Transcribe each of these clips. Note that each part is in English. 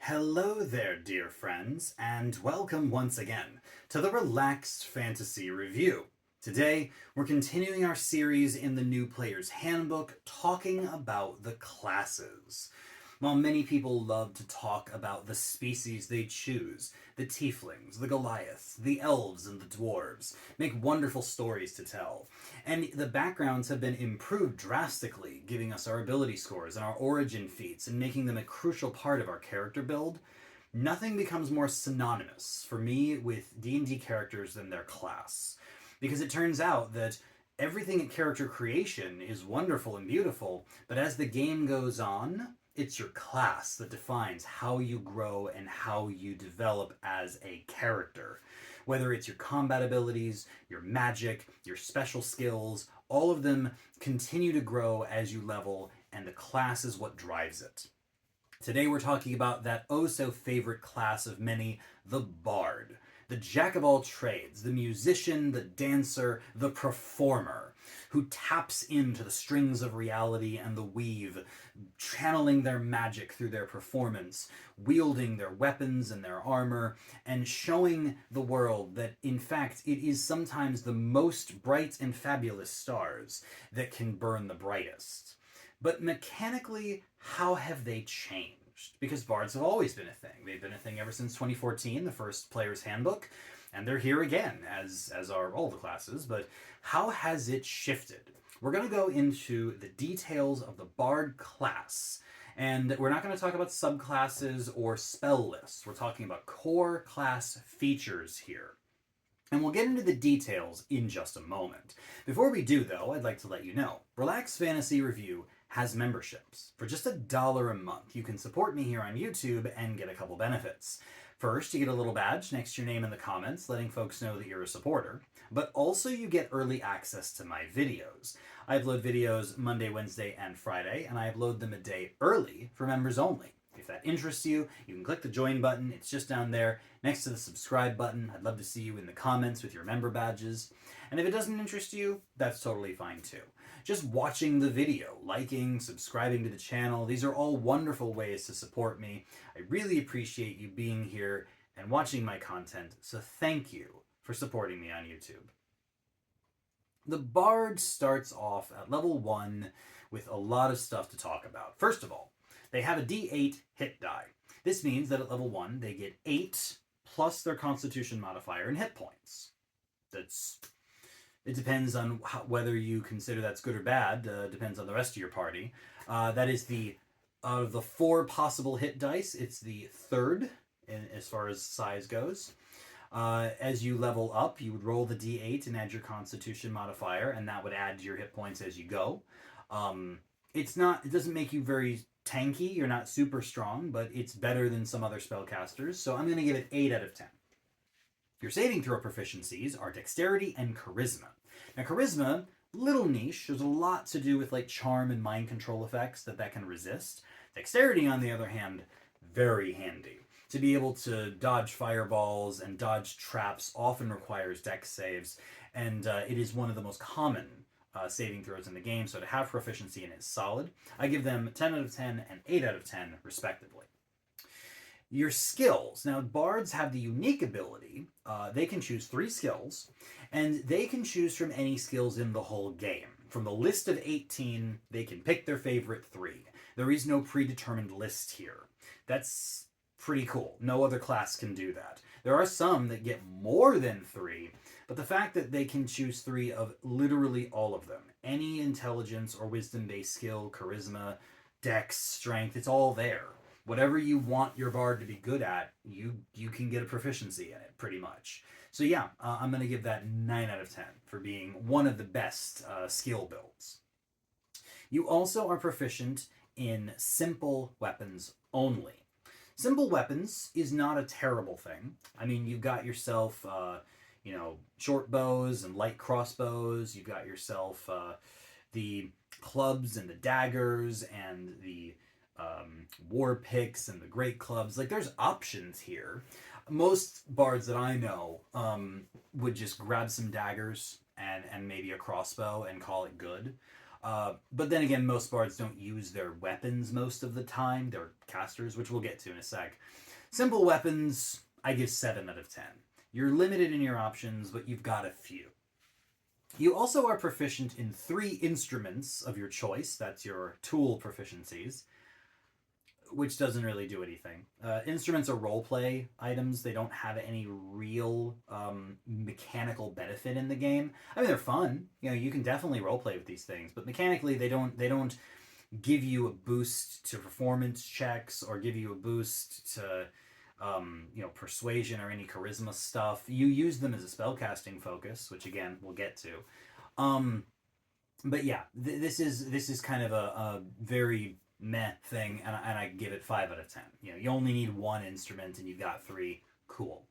Hello there, dear friends, and welcome once again to the Relaxed Fantasy Review. Today, we're continuing our series in the New Player's Handbook, talking about the classes. While many people love to talk about the species they choose, the tieflings, the Goliaths, the elves, and the dwarves make wonderful stories to tell. And the backgrounds have been improved drastically, giving us our ability scores and our origin feats and making them a crucial part of our character build. Nothing becomes more synonymous for me with D&D characters than their class. Because it turns out that everything at character creation is wonderful and beautiful, but as the game goes on, it's your class that defines how you grow and how you develop as a character. Whether it's your combat abilities, your magic, your special skills, all of them continue to grow as you level, and the class is what drives it. Today we're talking about that oh so favorite class of many, the Bard. The jack of all trades, the musician, the dancer, the performer, who taps into the strings of reality and the weave, channeling their magic through their performance, wielding their weapons and their armor, and showing the world that, in fact, it is sometimes the most bright and fabulous stars that can burn the brightest. But mechanically, how have they changed? Because bards have always been a thing. They've been a thing ever since 2014, the first player's handbook, and they're here again, as are all the classes. But how has it shifted? We're going to go into the details of the bard class, and we're not going to talk about subclasses or spell lists. We're talking about core class features here. And we'll get into the details in just a moment. Before we do, though, I'd like to let you know, Relax Fantasy Review has memberships. For just $1 a month, you can support me here on YouTube and get a couple benefits. First, you get a little badge next to your name in the comments, letting folks know that you're a supporter. But also you get early access to my videos. I upload videos Monday, Wednesday, and Friday, and I upload them a day early for members only. If that interests you, you can click the join button. It's just down there next to the subscribe button. I'd love to see you in the comments with your member badges. And if it doesn't interest you, that's totally fine too. Just watching the video, liking, subscribing to the channel, these are all wonderful ways to support me. I really appreciate you being here and watching my content, so thank you for supporting me on YouTube. The Bard starts off at level 1 with a lot of stuff to talk about. First of all, they have a D8 hit die. This means that at level 1, they get 8 plus their Constitution modifier and hit points. It depends on whether you consider that's good or bad. Depends on the rest of your party. That is of the 4 possible hit dice, it's the third as far as size goes. As you level up, you would roll the D8 and add your Constitution modifier, and that would add to your hit points as you go. It doesn't make you very tanky. You're not super strong, but it's better than some other spellcasters. So I'm going to give it 8 out of 10. Your saving throw proficiencies are Dexterity and Charisma. Now, Charisma, little niche. There's a lot to do with like charm and mind control effects that can resist. Dexterity, on the other hand, very handy. To be able to dodge fireballs and dodge traps often requires dex saves, and it is one of the most common saving throws in the game, so to have proficiency in it is solid. I give them 10 out of 10 and 8 out of 10, respectively. Your skills. Now, bards have the unique ability, they can choose 3 skills, and they can choose from any skills in the whole game. From the list of 18, they can pick their favorite 3. There is no predetermined list here. That's pretty cool. No other class can do that. There are some that get more than 3, but the fact that they can choose 3 of literally all of them, any intelligence or wisdom-based skill, charisma, dex, strength, it's all there. Whatever you want your bard to be good at, you can get a proficiency in it, pretty much. So yeah, I'm going to give that 9 out of 10 for being one of the best skill builds. You also are proficient in simple weapons only. Simple weapons is not a terrible thing. I mean, you've got yourself, short bows and light crossbows. You've got yourself the clubs and the daggers and the war picks and the great clubs. Like, there's options here. Most bards that I know would just grab some daggers and maybe a crossbow and call it good. But then again, most bards don't use their weapons most of the time. They're casters, which we'll get to in a sec. Simple weapons, I give 7 out of 10. You're limited in your options, but you've got a few. You also are proficient in 3 instruments of your choice. That's your tool proficiencies, which doesn't really do anything. Instruments are roleplay items. They don't have any real mechanical benefit in the game. I mean, they're fun. You know, you can definitely roleplay with these things, but mechanically, they don't give you a boost to performance checks or give you a boost to persuasion or any charisma stuff. You use them as a spellcasting focus, which again we'll get to. But yeah, this is kind of a very meh thing, and I give it 5 out of 10. You know, you only need 1 instrument and you've got 3. Cool.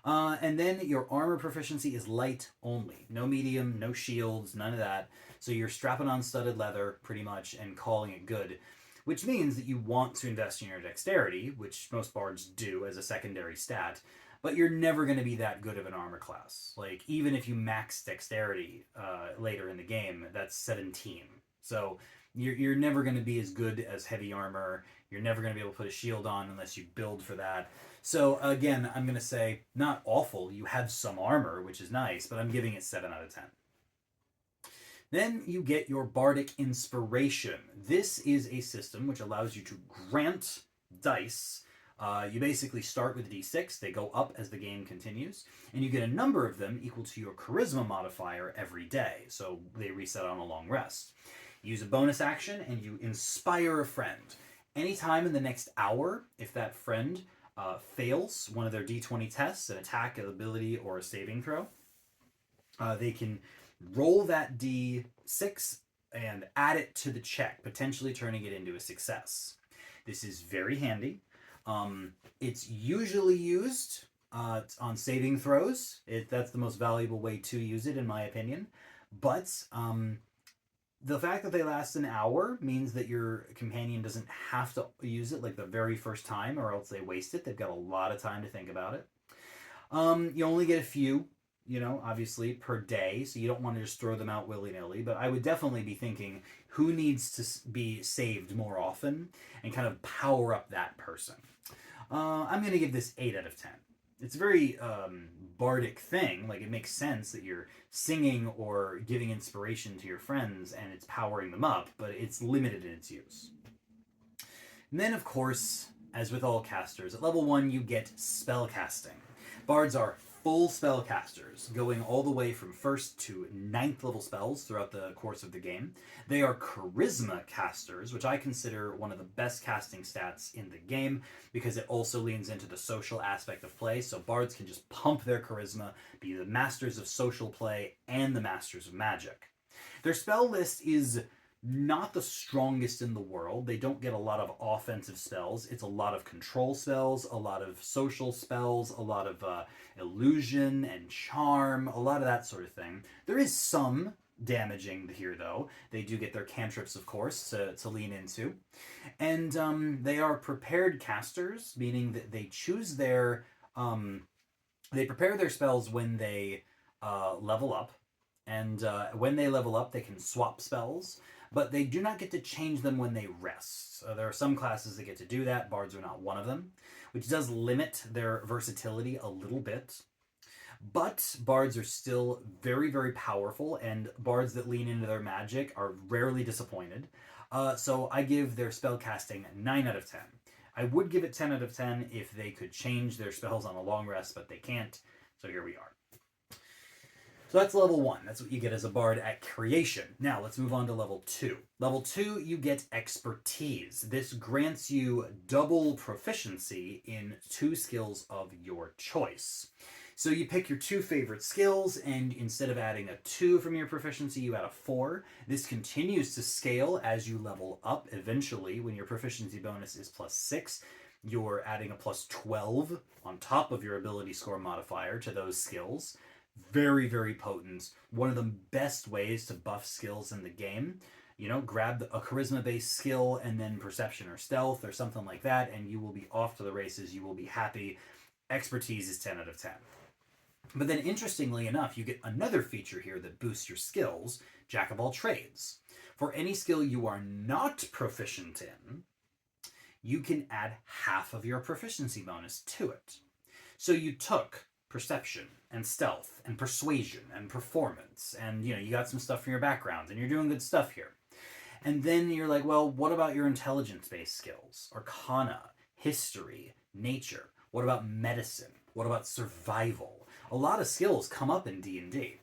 And then your armor proficiency is light only. No medium, no shields, none of that. So you're strapping on studded leather pretty much and calling it good. Which means that you want to invest in your dexterity, which most bards do as a secondary stat, but you're never going to be that good of an armor class. Like, even if you max dexterity later in the game, that's 17. So you're never going to be as good as heavy armor. You're never going to be able to put a shield on unless you build for that. So again, I'm going to say, not awful. You have some armor, which is nice, but I'm giving it 7 out of 10. Then you get your Bardic Inspiration. This is a system which allows you to grant dice. You basically start with a d6, they go up as the game continues, and you get a number of them equal to your Charisma modifier every day, so they reset on a long rest. You use a bonus action and you inspire a friend. Anytime in the next hour, if that friend fails one of their d20 tests, an attack, an ability, or a saving throw, they can roll that d6 and add it to the check, potentially turning it into a success. This is very handy. It's usually used on saving throws. That's the most valuable way to use it, in my opinion. But the fact that they last an hour means that your companion doesn't have to use it like the very first time, or else they waste it. They've got a lot of time to think about it. You only get a few, obviously, per day, so you don't want to just throw them out willy-nilly, but I would definitely be thinking who needs to be saved more often and kind of power up that person. I'm going to give this 8 out of 10. It's a very bardic thing. Like, it makes sense that you're singing or giving inspiration to your friends and it's powering them up, but it's limited in its use. And then, of course, as with all casters, at level 1 you get spellcasting. Bards are full spellcasters, going all the way from 1st to 9th level spells throughout the course of the game. They are charisma casters, which I consider one of the best casting stats in the game because it also leans into the social aspect of play, so bards can just pump their charisma, be the masters of social play and the masters of magic. Their spell list is not the strongest in the world. They don't get a lot of offensive spells. It's a lot of control spells, a lot of social spells, a lot of illusion and charm, a lot of that sort of thing. There is some damaging here, though. They do get their cantrips, of course, to lean into. And they are prepared casters, meaning that they choose their... they prepare their spells when they level up. And when they level up, they can swap spells, but they do not get to change them when they rest. There are some classes that get to do that. Bards are not one of them, which does limit their versatility a little bit. But bards are still very, very powerful, and bards that lean into their magic are rarely disappointed. So I give their spellcasting 9 out of 10. I would give it 10 out of 10 if they could change their spells on a long rest, but they can't. So here we are. So that's level 1. That's what you get as a bard at creation. Now let's move on to level 2. Level 2, you get expertise. This grants you double proficiency in 2 skills of your choice. So you pick your 2 favorite skills, and instead of adding a 2 from your proficiency, you add a 4. This continues to scale as you level up. Eventually, when your proficiency bonus is +6, you're adding a +12 on top of your ability score modifier to those skills. Very, very potent. One of the best ways to buff skills in the game. Grab a charisma-based skill and then perception or stealth or something like that, and you will be off to the races. You will be happy. Expertise is 10 out of 10. But then interestingly enough, you get another feature here that boosts your skills, Jack of all trades. For any skill you are not proficient in, you can add half of your proficiency bonus to it. So you took perception and stealth and persuasion and performance, and you got some stuff from your background and you're doing good stuff here. And then you're like, well, what about your intelligence-based skills? Arcana, history, nature. What about medicine? What about survival? A lot of skills come up in D&D.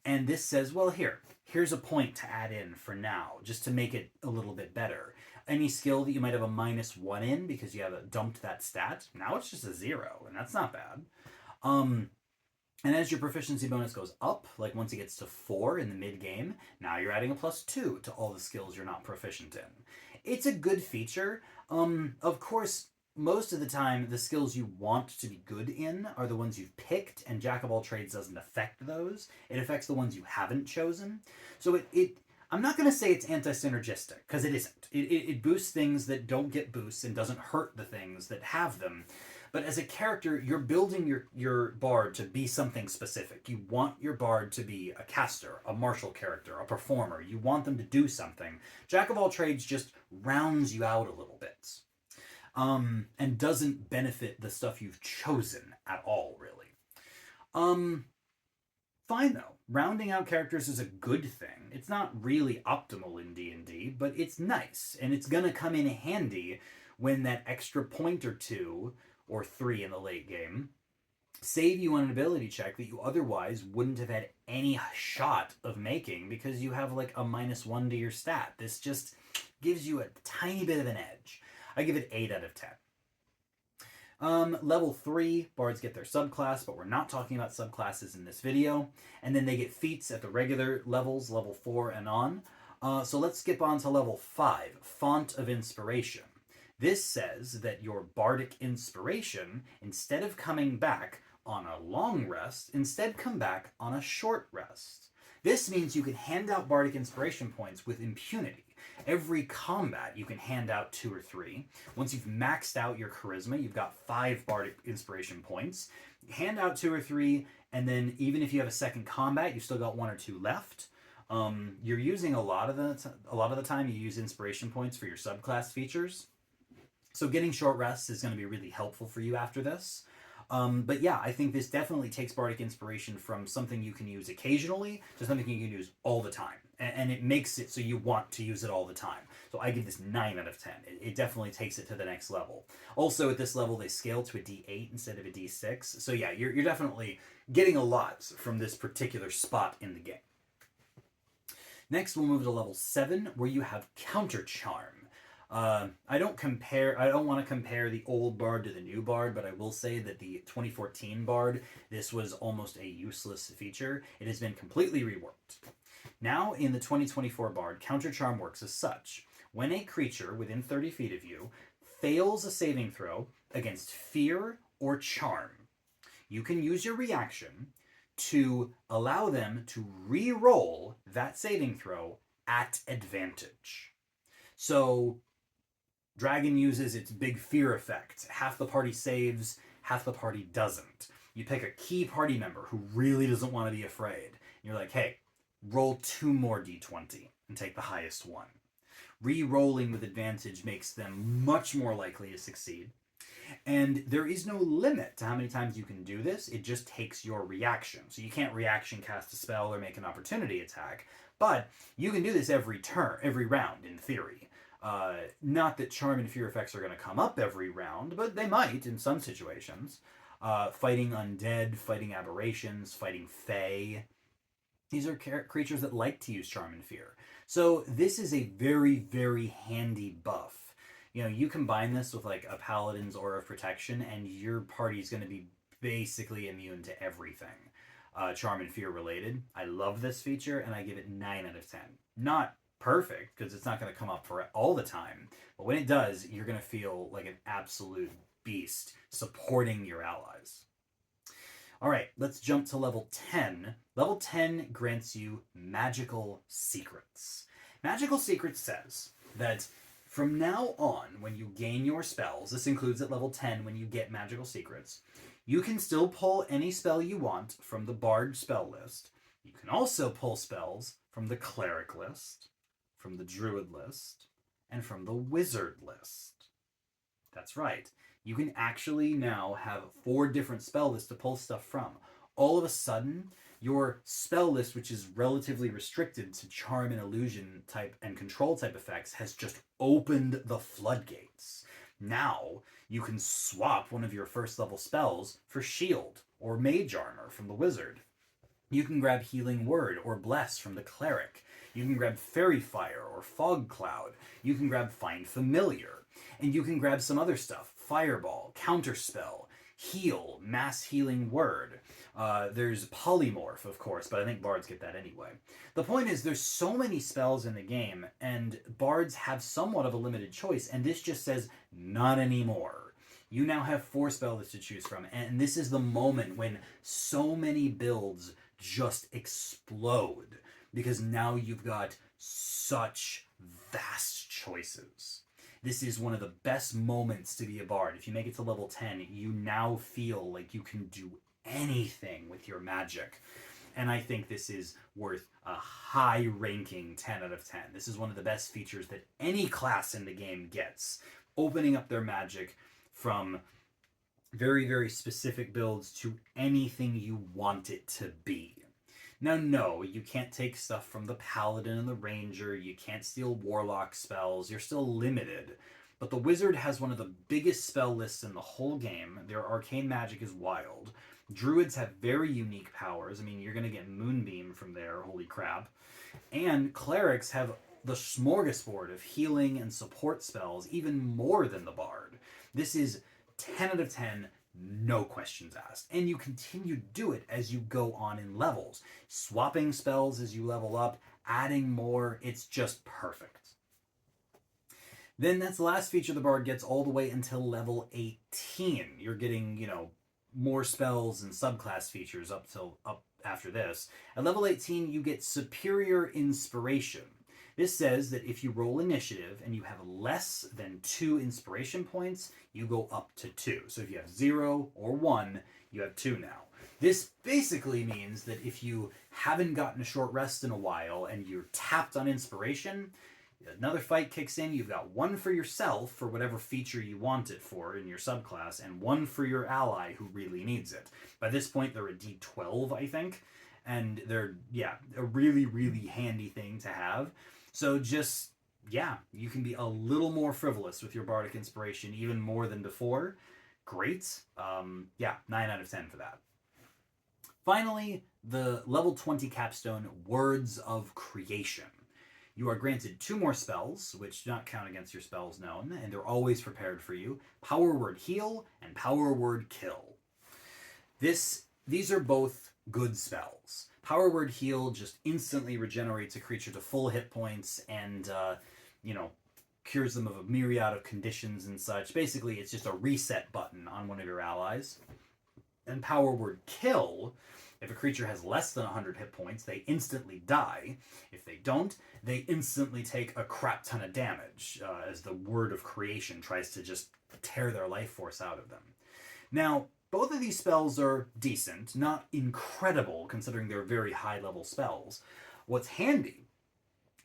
And this says, well, here's a point to add in for now, just to make it a little bit better. Any skill that you might have a -1 in because you have dumped that stat, now it's just a 0, and that's not bad. And as your proficiency bonus goes up, like once it gets to 4 in the mid-game, now you're adding a +2 to all the skills you're not proficient in. It's a good feature. Of course, most of the time, the skills you want to be good in are the ones you've picked, and Jack of all trades doesn't affect those. It affects the ones you haven't chosen. So I'm not going to say it's anti-synergistic, because it isn't. It boosts things that don't get boosts and doesn't hurt the things that have them. But as a character, you're building your bard to be something specific. You want your bard to be a caster, a martial character, a performer. You want them to do something. Jack of all trades just rounds you out a little bit. And doesn't benefit the stuff you've chosen at all, really. Fine, though. Rounding out characters is a good thing. It's not really optimal in D&D, but it's nice. And it's going to come in handy when that extra point or 2 or 3 in the late game save you on an ability check that you otherwise wouldn't have had any shot of making because you have like a -1 to your stat. This just gives you a tiny bit of an edge. I give it 8 out of 10. Level 3, bards get their subclass, but we're not talking about subclasses in this video. And then they get feats at the regular levels, level 4 and on. So let's skip on to level 5, Font of Inspiration. This says that your bardic inspiration, instead of coming back on a long rest, instead come back on a short rest. This means you can hand out bardic inspiration points with impunity. Every combat, you can hand out 2 or 3. Once you've maxed out your charisma, you've got 5 bardic inspiration points. Hand out 2 or 3, and then even if you have a second combat, you've still got 1 or 2 left. You're using a lot of the time. You use inspiration points for your subclass features. So getting short rests is going to be really helpful for you after this. But yeah, I think this definitely takes bardic inspiration from something you can use occasionally to something you can use all the time. And it makes it so you want to use it all the time. So I give this 9 out of 10. It definitely takes it to the next level. Also, at this level, they scale to a D8 instead of a D6. So yeah, you're definitely getting a lot from this particular spot in the game. Next, we'll move to level 7, where you have Counter Charm. I don't want to compare the old bard to the new bard, but I will say that the 2014 bard, this was almost a useless feature. It has been completely reworked. Now, in the 2024 bard, Counter Charm works as such. When a creature within 30 feet of you fails a saving throw against fear or charm, you can use your reaction to allow them to re-roll that saving throw at advantage. So Dragon uses its big fear effect. Half the party saves, half the party doesn't. You pick a key party member who really doesn't want to be afraid. You're like, hey, roll 2 more d20 and take the highest one. Re-rolling with advantage makes them much more likely to succeed. And there is no limit to how many times you can do this. It just takes your reaction. So you can't reaction cast a spell or make an opportunity attack. But you can do this every round, in theory. Not that charm and fear effects are going to come up every round, but they might in some situations. Fighting undead, fighting aberrations, fighting fae. These are creatures that like to use charm and fear. So this is a very, very handy buff. You combine this with like a paladin's aura of protection, and your party's going to be basically immune to everything. Charm and fear related. I love this feature, and I give it 9 out of 10. Not perfect, because it's not going to come up for all the time, but when it does, you're going to feel like an absolute beast supporting your allies. All right, let's jump to level 10. Level 10 grants you Magical Secrets. Magical Secrets says that From now on, when you gain your spells, this includes at level 10 when you get magical secrets, you can still pull any spell you want from the Bard spell list. You can also pull spells from the Cleric list, from the Druid list, and from the Wizard list. That's right. You can actually now have 4 different spell lists to pull stuff from. All of a sudden, your spell list, which is relatively restricted to charm and illusion type and control type effects, has just opened the floodgates. Now, you can swap one of your first level spells for shield or mage armor from the wizard. You can grab healing word or bless from the cleric. You can grab fairy fire or fog cloud. You can grab find familiar. And you can grab some other stuff. Fireball, counterspell, heal, mass healing word. There's polymorph, of course, but I think bards get that anyway. The point is, there's so many spells in the game, and bards have somewhat of a limited choice, and this just says, not anymore. You now have 4 spell lists to choose from, and this is the moment when so many builds just explode, because now you've got such vast choices. This is one of the best moments to be a bard. If you make it to level 10, you now feel like you can do anything with your magic. And I think this is worth a high ranking 10 out of 10. This is one of the best features that any class in the game gets. Opening up their magic from very, very specific builds to anything you want it to be. Now, no, you can't take stuff from the Paladin and the Ranger. You can't steal Warlock spells. You're still limited. But the Wizard has one of the biggest spell lists in the whole game. Their arcane magic is wild. Druids have very unique powers. I mean, you're going to get Moonbeam from there, holy crap. And Clerics have the smorgasbord of healing and support spells, even more than the Bard. This is 10 out of 10, no questions asked. And you continue to do it as you go on in levels. Swapping spells as you level up, adding more, it's just perfect. Then that's the last feature the Bard gets all the way until level 18. You're getting, more spells and subclass features up after this. At level 18, you get Superior Inspiration. This says that if you roll initiative and you have less than 2 inspiration points, you go up to 2. So if you have 0 or 1, you have 2 now. This basically means that if you haven't gotten a short rest in a while and you're tapped on inspiration, another fight kicks in, you've got 1 for yourself for whatever feature you want it for in your subclass, and 1 for your ally who really needs it. By this point, they're a D12, I think, and they're, a really, really handy thing to have. So just, you can be a little more frivolous with your Bardic Inspiration, even more than before. Great. 9 out of 10 for that. Finally, the level 20 capstone, Words of Creation. You are granted 2 more spells, which do not count against your spells known, and they're always prepared for you. Power Word Heal and Power Word Kill. These are both good spells. Power Word Heal just instantly regenerates a creature to full hit points and, cures them of a myriad of conditions and such. Basically, it's just a reset button on one of your allies. And Power Word Kill, if a creature has less than 100 hit points, they instantly die. If they don't, they instantly take a crap ton of damage, as the Word of Creation tries to just tear their life force out of them. Now, both of these spells are decent, not incredible, considering they're very high-level spells. What's handy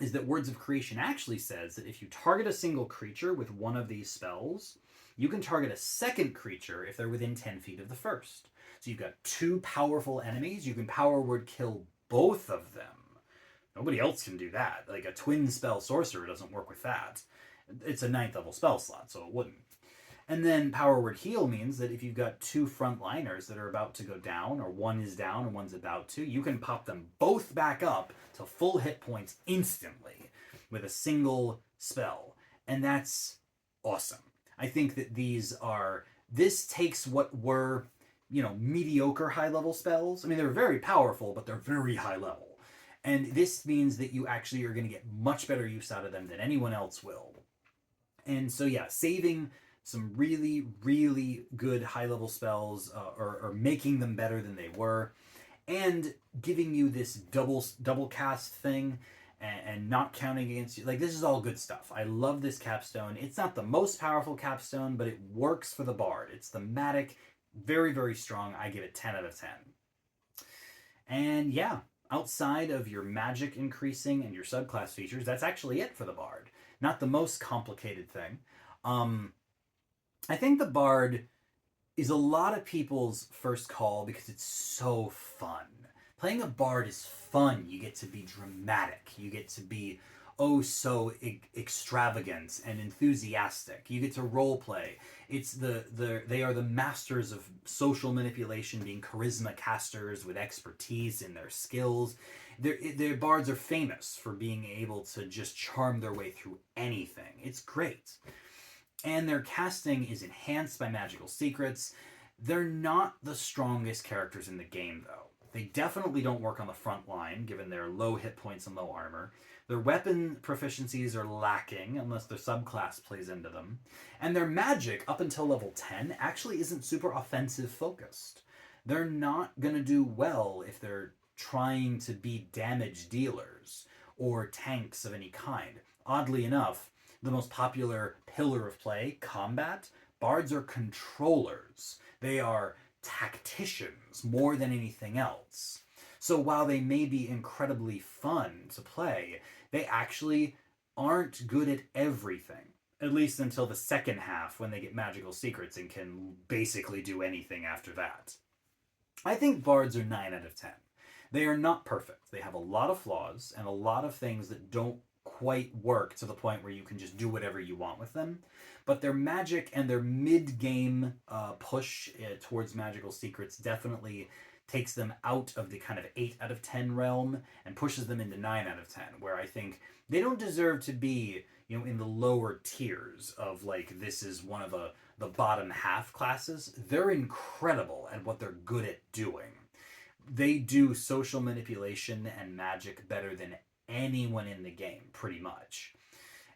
is that Words of Creation actually says that if you target a single creature with one of these spells, you can target a second creature if they're within 10 feet of the first. So you've got 2 powerful enemies, you can Power Word Kill both of them. Nobody else can do that. Like a twin spell sorcerer doesn't work with that. It's a 9th level spell slot, so it wouldn't. And then Power Word Heal means that if you've got 2 frontliners that are about to go down, or one is down and one's about to, you can pop them both back up to full hit points instantly with a single spell. And that's awesome. I think that this takes what were, mediocre high-level spells. I mean, they're very powerful, but they're very high-level. And this means that you actually are going to get much better use out of them than anyone else will. And so, saving some really, really good high-level spells, or making them better than they were, and giving you this double cast thing, and not counting against you. Like, this is all good stuff. I love this capstone. It's not the most powerful capstone, but it works for the bard. It's thematic, very, very strong. I give it 10 out of 10. And yeah, outside of your magic increasing and your subclass features, that's actually it for the bard. Not the most complicated thing. I think the bard is a lot of people's first call because it's so fun. Playing a bard is fun. You get to be dramatic. You get to be oh so extravagant and enthusiastic. You get to role play. It's they are the masters of social manipulation, being charisma casters with expertise in their skills. Their bards are famous for being able to just charm their way through anything. It's great. And their casting is enhanced by magical secrets. They're not the strongest characters in the game, though. They definitely don't work on the front line, given their low hit points and low armor. Their weapon proficiencies are lacking, unless their subclass plays into them. And their magic, up until level 10, actually isn't super offensive focused. They're not going to do well if they're trying to be damage dealers or tanks of any kind. Oddly enough, the most popular pillar of play, combat, bards are controllers. They are tacticians more than anything else. So while they may be incredibly fun to play, they actually aren't good at everything. At least until the second half, when they get magical secrets and can basically do anything after that. I think bards are 9 out of 10. They are not perfect. They have a lot of flaws and a lot of things that don't quite work to the point where you can just do whatever you want with them. But their magic and their mid-game push towards magical secrets definitely takes them out of the kind of 8 out of 10 realm and pushes them into 9 out of 10, where I think they don't deserve to be, you know, in the lower tiers of, like, this is one of the bottom half classes. They're incredible at what they're good at doing. They do social manipulation and magic better than anyone in the game, pretty much.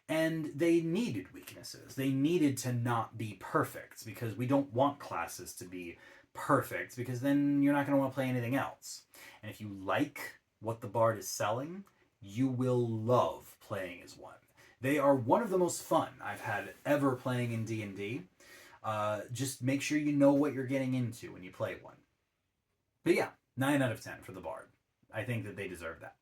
And they needed weaknesses. They needed to not be perfect, because we don't want classes to be perfect, because then you're not going to want to play anything else. And if you like what the bard is selling, you will love playing as one. They are one of the most fun I've had ever playing in D&D. Just make sure you know what you're getting into when you play one. But yeah, 9 out of 10 for the bard. I think that they deserve that.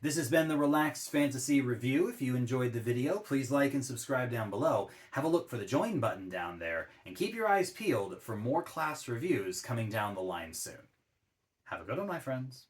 This has been the Relaxed Fantasy Review. If you enjoyed the video, please like and subscribe down below. Have a look for the join button down there, and keep your eyes peeled for more class reviews coming down the line soon. Have a good one, my friends.